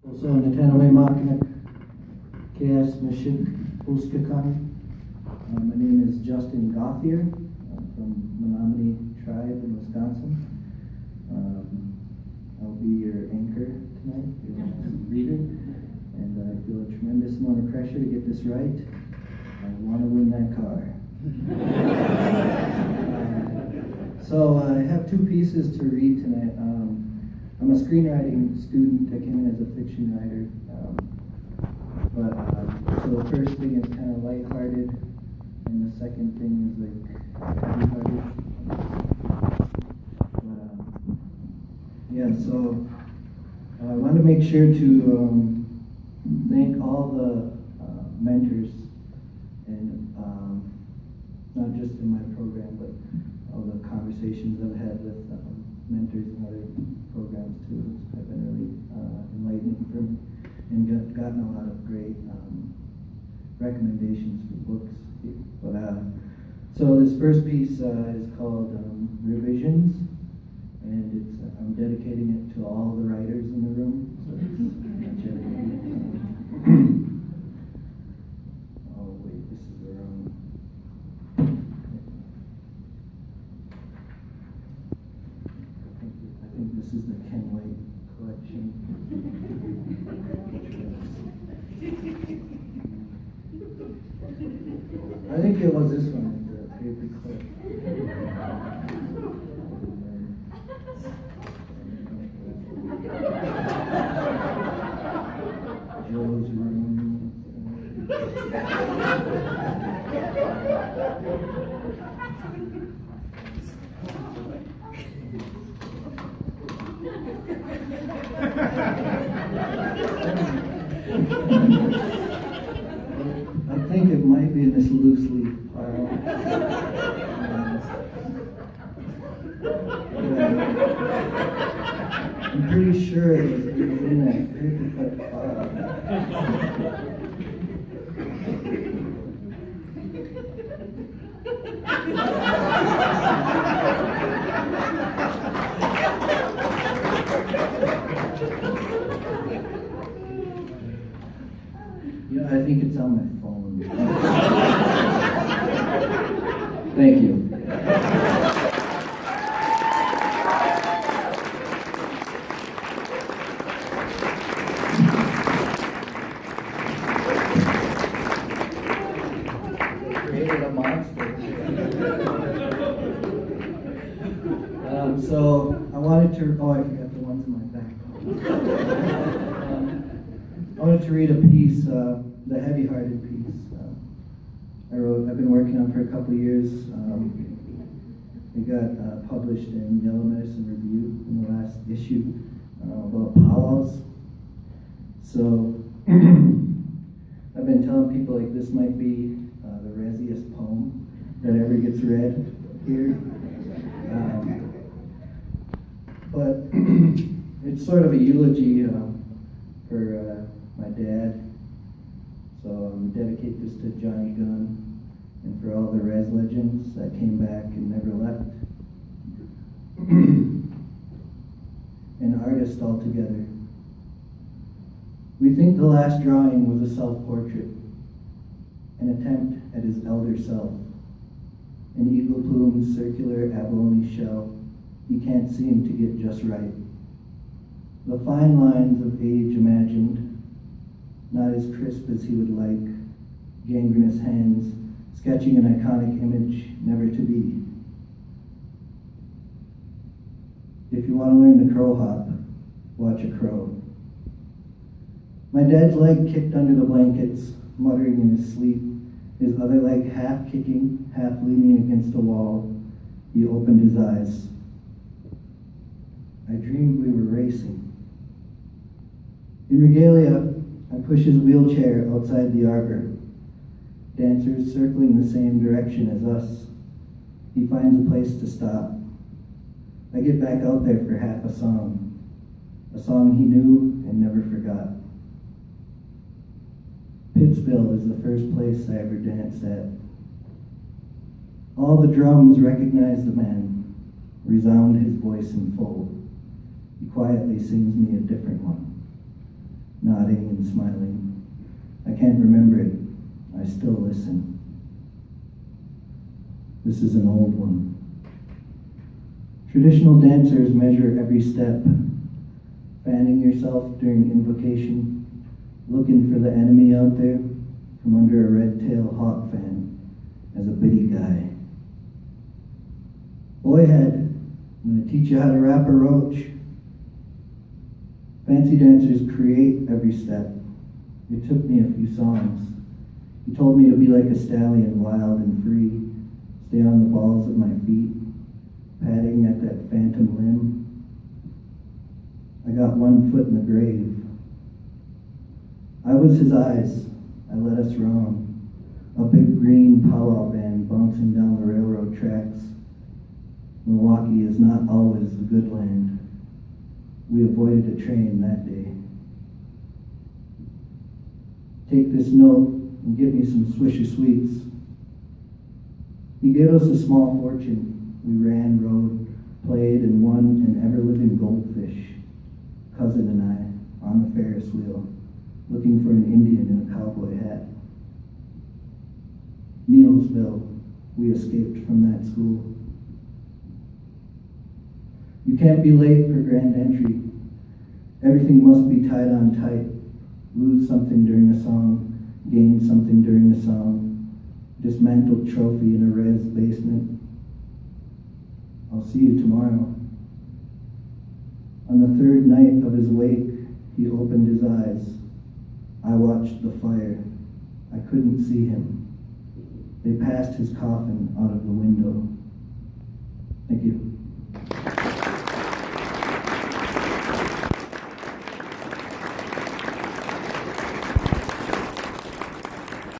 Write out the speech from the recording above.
So Natanaway Makinak KS Mashik Uskakan. My name is Justin Gauthier. I'm from Menominee Tribe in Wisconsin. I'll be your anchor tonight, your reader, and I feel a tremendous amount of pressure to get this right. I want to win that car. So I have two pieces to read tonight. I'm a screenwriting student. I came in as a fiction writer. So the first thing is kind of lighthearted, and the second thing is like heavy-hearted. So I want to make sure to thank all the mentors, and not just in my program, but all the conversations I've had with mentors and other programs too have been really enlightening for me, and gotten a lot of great recommendations for books. So this first piece is called Revisions, and I'm dedicating it to all the writers in the room. So it's oh wait, this is the wrong. I think this is the Ken White collection. I think it was this one, the paper clip. Joe's room. I think it might be in this loose leaf pile. I'm pretty sure it was in that paper cut file. I think it's on my phone. Thank you. Created a monster. So I wanted to. Oh, I forgot the ones in my back. I wanted to read a piece, the heavy-hearted piece. I've been working on for a couple of years. It got published in Yellow Medicine Review in the last issue about powwows. So I've been telling people like this might be the razziest poem that ever gets read here. But it's sort of a eulogy for my dad. So dedicate this to Johnny Gunn and for all the Rez legends that came back and never left. An artist altogether. We think the last drawing was a self-portrait, an attempt at his elder self. An eagle-plumed circular abalone shell he can't seem to get just right. The fine lines of age imagined, not as crisp as he would like, gangrenous hands sketching an iconic image never to be. If you want to learn to crow hop, watch a crow. My dad's leg kicked under the blankets, muttering in his sleep, his other leg half kicking, half leaning against a wall. He opened his eyes. I dreamed we were racing. In regalia, I push his wheelchair outside the arbor. Dancers circling the same direction as us. He finds a place to stop. I get back out there for half a song he knew and never forgot. Pittsville is the first place I ever danced at. All the drums recognize the man, resound his voice in full. He quietly sings me a different one. nodding and smiling. I can't remember it. I still listen. This is an old one. Traditional dancers measure every step, fanning yourself during invocation, looking for the enemy out there from under a red-tailed hawk fan as a biddy guy. Boyhead, I'm going to teach you how to wrap a roach. Fancy dancers create every step. It took me a few songs. He told me to be like a stallion, wild and free, stay on the balls of my feet, patting at that phantom limb. I got one foot in the grave. I was his eyes. I led us wrong. A big green powwow van bouncing down the railroad tracks. Milwaukee is not always the good land. We avoided a train that day. Take this note and get me some swishy sweets. He gave us a small fortune. We ran, rode, played, and won an ever-living goldfish. Cousin and I, on the Ferris wheel, looking for an Indian in a cowboy hat. Neilsville, we escaped from that school. You can't be late for grand entry. Everything must be tied on tight. Lose something during a song, gain something during a song. Dismantled trophy in a Rez basement. I'll see you tomorrow. On the third night of his wake, he opened his eyes. I watched the fire. I couldn't see him. They passed his coffin out of the window. Thank you.